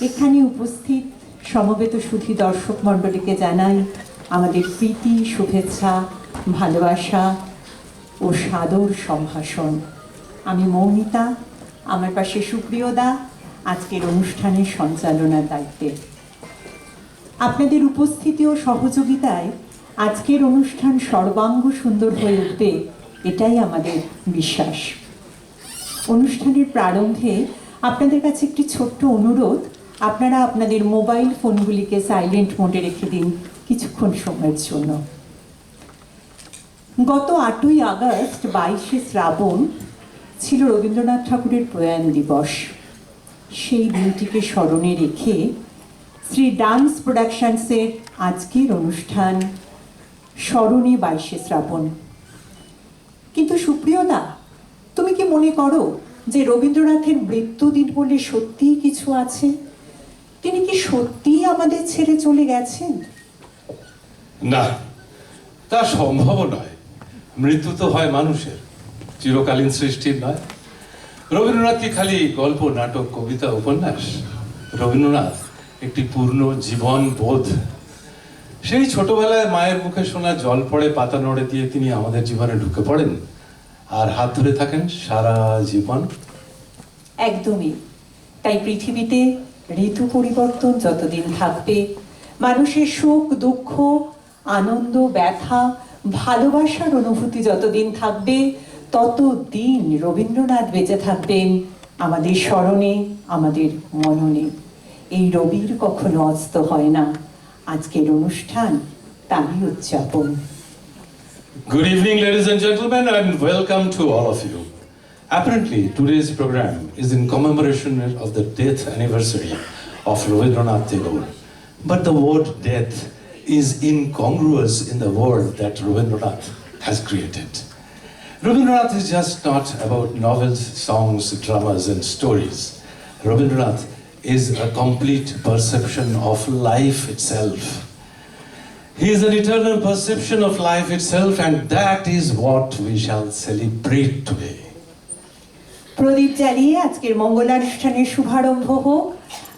এখানে উপস্থিত সমবেত সুধী দর্শক মণ্ডলীকে জানাই আমাদের প্রীতি, শুভেচ্ছা, ভালোবাসা ও সাদর সম্ভাষণ। আমি মৌমিতা, আমার পাশে সুপ্রিয়দা আজকের অনুষ্ঠানের সঞ্চালনার দায়িত্বে। আপনাদের উপস্থিতি ও সহযোগিতায় আজকের অনুষ্ঠান সর্বাঙ্গ সুন্দর হয়ে উঠবে, এটাই আমাদের বিশ্বাস। অনুষ্ঠানের প্রারম্ভে আপনাদের কাছে একটি ছোট্ট অনুরোধ, আপনারা আপনাদের মোবাইল ফোনগুলিকে সাইলেন্ট মোডে রেখে দিন কিছুক্ষণ সময়ের জন্য। গত 8ই আগস্ট 22শে শ্রাবণ ছিল রবীন্দ্রনাথ ঠাকুরের প্রয়াণ দিবস। সেই দিনটিকে স্মরণে রেখে শ্রী ডান্স প্রোডাকশনসের আজকের অনুষ্ঠান স্মরণে 22শে শ্রাবণ। কিন্তু সুপ্রিয়দা, তুমি কি মনে করো যে রবীন্দ্রনাথের মৃত্যুদিন বলে সত্যিই কিছু আছে? তিনি কি সত্যিই আমাদের ছেড়ে চলে গেছেন? না, তা সম্ভব নয়। মৃত্যু তো হয় মানুষের, চিরকালীন সৃষ্টির নয়। রবীন্দ্রনাথ কি খালি গল্প, নাটক, কবিতা, উপন্যাস? রবীন্দ্রনাথ একটি পূর্ণ জীবন বোধ। সেই ছোটবেলায় মায়ের মুখে শোনা জল পড়ে পাতা নড়ে দিয়ে তিনি আমাদের জীবনে ঢুকে পড়েন আর হাত ধরে থাকেন সারা জীবন। একদমই তাই। পৃথিবীতে ঋতু পরিবর্তন যতদিন থাকবে, মানুষের সুখ, দুঃখ, আনন্দ, ব্যথা, ভালোবাসার অনুভূতি যতদিন থাকবে, ততদিন রবীন্দ্রনাথ বেঁচে থাকবেন আমাদের স্মরণে, আমাদের মননে। এই রবির কখনো অস্ত হয় না। আজকের অনুষ্ঠান তারই উদযাপন। Good evening, ladies and gentlemen, and welcome to all of you. Apparently, today's program is in commemoration of the death anniversary of Rabindranath Tagore. But the word death is incongruous in the world that Rabindranath has created. Rabindranath is just not about novels, songs, dramas, and stories. Rabindranath is a complete perception of life itself. He is an eternal perception of life itself, and that is what we shall celebrate today. প্রদীপ জ্বালিয়ে আজকের মঙ্গলানুষ্ঠানের শুভারম্ভ হোক।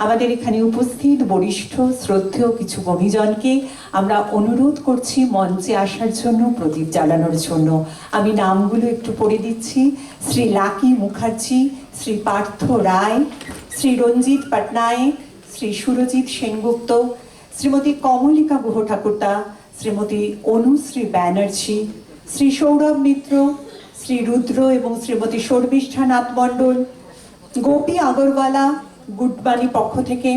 আমাদের এখানে উপস্থিত বরিষ্ঠ শ্রদ্ধেয় কিছু গুণীজনকে আমরা অনুরোধ করছি মঞ্চে আসার জন্য, প্রদীপ জ্বালানোর জন্য। আমি নামগুলো একটু পড়ে দিচ্ছি। শ্রী লাকি মুখার্জি, শ্রী পার্থ রায়, শ্রী রঞ্জিত পটনায়ক, শ্রী সুরজিৎ সেনগুপ্ত, শ্রীমতী কমলিকা গুহ ঠাকুরতা, শ্রীমতী অনুশ্রী ব্যানার্জি, শ্রী সৌরভ মিত্র, শ্রী রুদ্র এবং শ্রীমতী শর্মিষ্ঠা নাথ মণ্ডল, গোপী আগরওয়ালা গুডবাণী পক্ষ থেকে,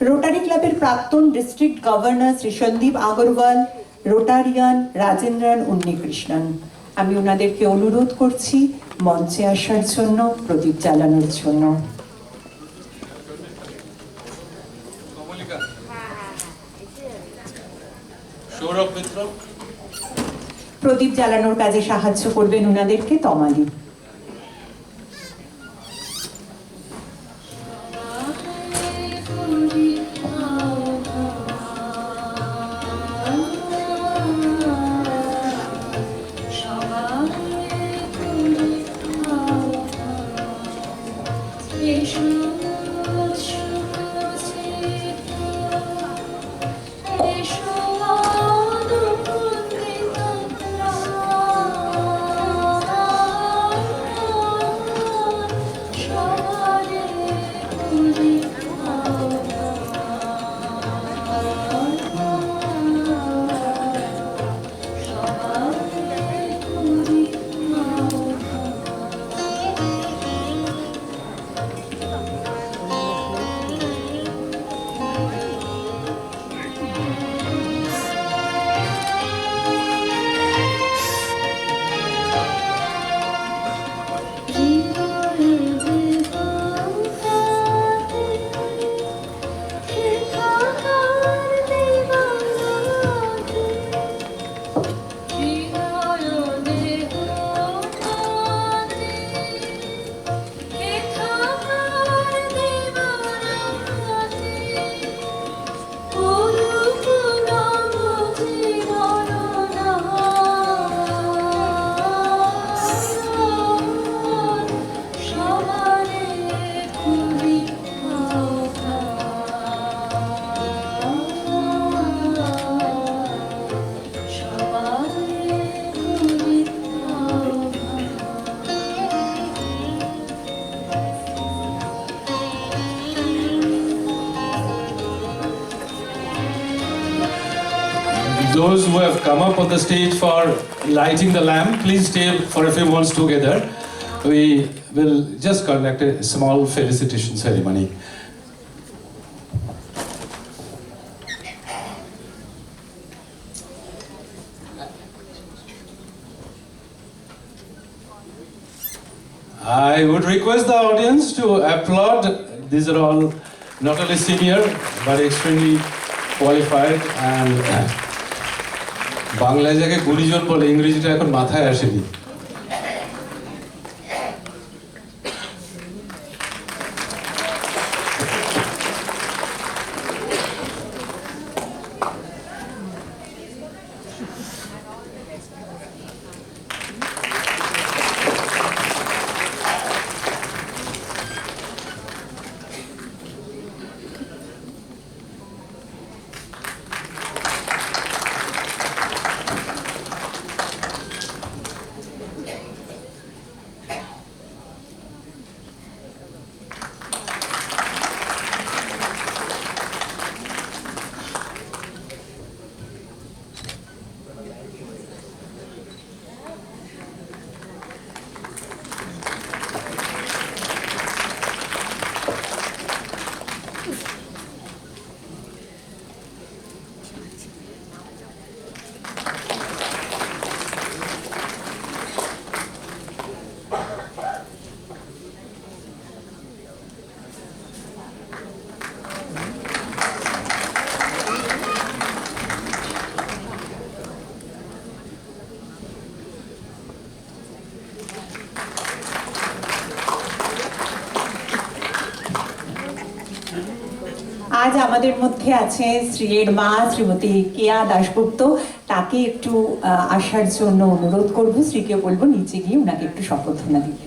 রোটারি ক্লাবের প্রাক্তন district governor Shri Sandeep Agarwal, Rotarian Rajendran Unnikrishnan. আমি ওনাদেরকে অনুরোধ করছি মঞ্চে আসার জন্য, প্রদীপ জ্বালানোর জন্য। সৌরভ মিত্র প্রদীপ জ্বালানোর কাজে সাহায্য করবেন ওনাদেরকে Tamali. Those who have come up on the stage for lighting the lamp, please stay for a few moments together. We will just conduct a small felicitation ceremony. I would request the audience to applaud. These are all not only senior but extremely qualified and বাংলায় যাকে গুণীজন বলে ইংরেজিটা এখন মাথায় আসেনি। আজ আমাদের মধ্যে আছে শ্রীয়ের মা শ্রীমতী কেয়া দাশগুপ্ত, তাকে একটু আসার জন্য অনুরোধ করব। শ্রীকে বলবো নিচে গিয়ে ওনাকে একটু সম্বর্ধনা দিতে।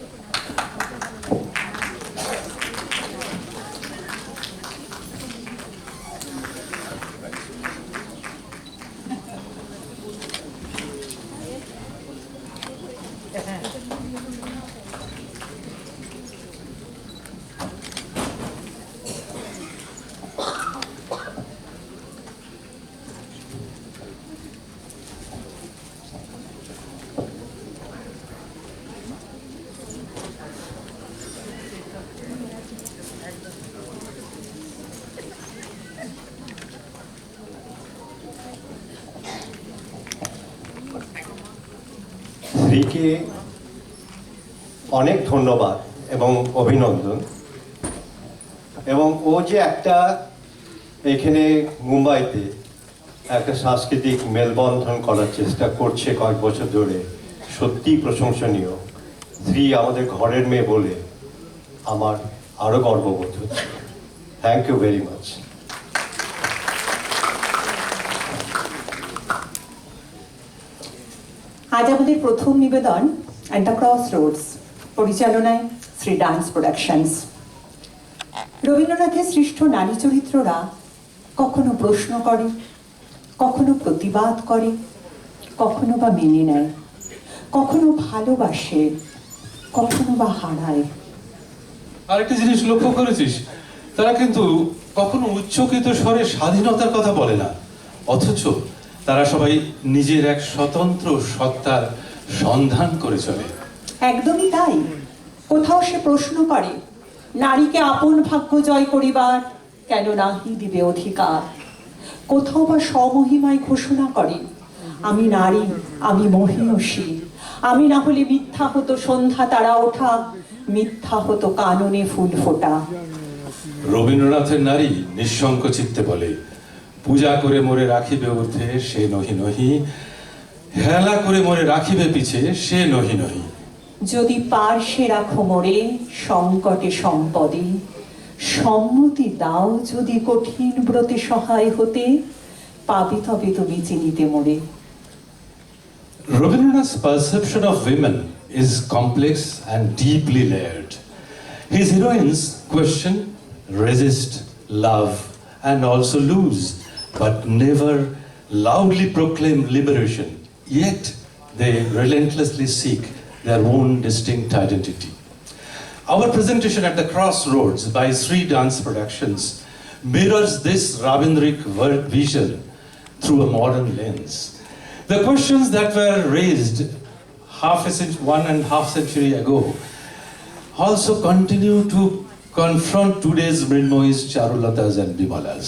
শ্রীকে অনেক ধন্যবাদ এবং অভিনন্দন। এবং ও যে একটা এখানে মুম্বাইতে একটা সাংস্কৃতিক মেলবন্ধন করার চেষ্টা করছে কয়েক বছর ধরে, সত্যি প্রশংসনীয়। শ্রী আমাদের ঘরের মেয়ে বলে আমার আরও গর্ববোধ হচ্ছে। Thank you very much. আজ আমাদের প্রথম নিবেদন অ্যাট দ্য ক্রস রোডস, পরিচালনায় শ্রী ডান্স প্রোডাকশনস। রবীন্দ্রনাথের সৃষ্ট নারী চরিত্ররা কখনো প্রশ্ন করে, কখনো প্রতিবাদ করে, কখনো বা মেনে নেয়, কখনো ভালোবাসে, কখনো বা হারায়। আরেকটা জিনিস লক্ষ্য করেছিস, তারা কিন্তু কখনো উচ্চকিত স্বরে স্বাধীনতার কথা বলে না, অথচ তারা সবাই নিজের এক স্বতন্ত্র সত্তার সন্ধান করে চলে। একদমই তাই। কোথাও সে প্রশ্ন করে, নারীকে আপন ভাগ্য জয় করিবার কেন নাহি দিবে অধিকার। কোথাও বা স্বমহিমায় ঘোষণা করে, আমি নারী, আমি মহীয়সী, আমি না হলে মিথ্যা হতো সন্ধ্যা তারা ওঠা, মিথ্যা হতো কাননে ফুল ফোটা। রবীন্দ্রনাথের নারী নিঃসংক চিত্তে বলে, পূজা করে মোরে রাখিবে ঊর্ধ্বে সে নহি নহি, হেলা করে মোরে রাখিবে পিছে সে নহি নহি। যদি পার্শ্বে রাখো মোরে সংকটে সম্পদে, সম্মতি দাও যদি কঠিন ব্রতে সহায় হতে, পাবে তবে তুমি চিনিতে মোরে। Rabindranath's perception of women is complex and deeply layered. His heroines question, resist, love, and also lose, but never loudly proclaim liberation. Yet they relentlessly seek their own distinct identity. Our presentation at the Crossroads by Sri Dance Productions mirrors this Rabindric vision through a modern lens. The questions that were raised 1.5 century ago also continue to confront today's Mrinmoyis, Charulatas and Bimalas.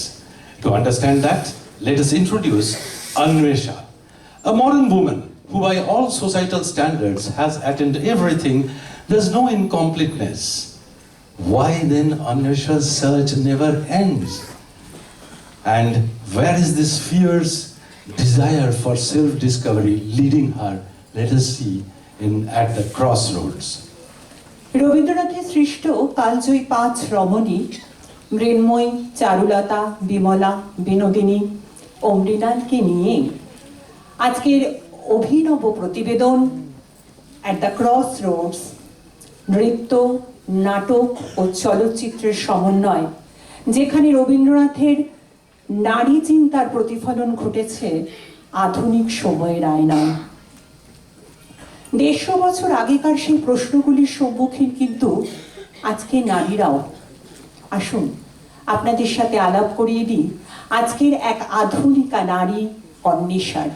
To understand that, let us introduce Anvesha, a modern woman who by all societal standards has attained everything. There's no incompleteness. Why then Anvesha's search never ends? And where is this fierce desire for self-discovery leading her? Let us see at the crossroads. রবীন্দ্রনাথের সৃষ্ট কালজয়ী 5 রমণী মৃন্ময়ী, চারুলতা, বিমলা, বিনোদিনী ও মৃণালকে নিয়ে আজকের অভিনব প্রতিবেদন at the cross Rhodes, নৃত্য, নাটক ও চলচ্চিত্রের সমন্বয়, যেখানে রবীন্দ্রনাথের নারী চিন্তার প্রতিফলন ঘটেছে আধুনিক সময়ের আয়নায়। 150 বছর আগেকার সেই প্রশ্নগুলির সম্মুখীন কিন্তু আজকে নারীরাও। আসুন আপনাদের সাথে আলাপ করিয়ে দিই আজকের এক আধুনিকা নারী অন্বেষার।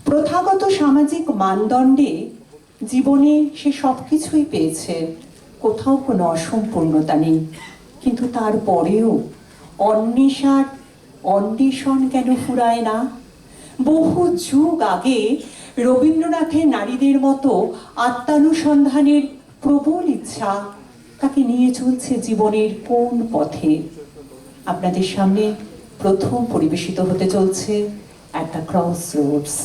প্রথাগত সামাজিক মানদণ্ডে জীবনে সে সবকিছুই পেয়েছে, কোথাও কোনো অসম্পূর্ণতা নেই, কিন্তু তারপরেও অন্বেষার অন্বেষণ কেন ফুরায় না? বহু যুগ আগে রবীন্দ্রনাথের নারীদের মতো আত্মানুসন্ধানের প্রবল ইচ্ছা তাকে নিয়ে চলছে জীবনের কোন পথে? আপনাদের সামনে প্রথম পরিবেশিত হতে চলছে অ্যাট দ্য ক্রস রোডস।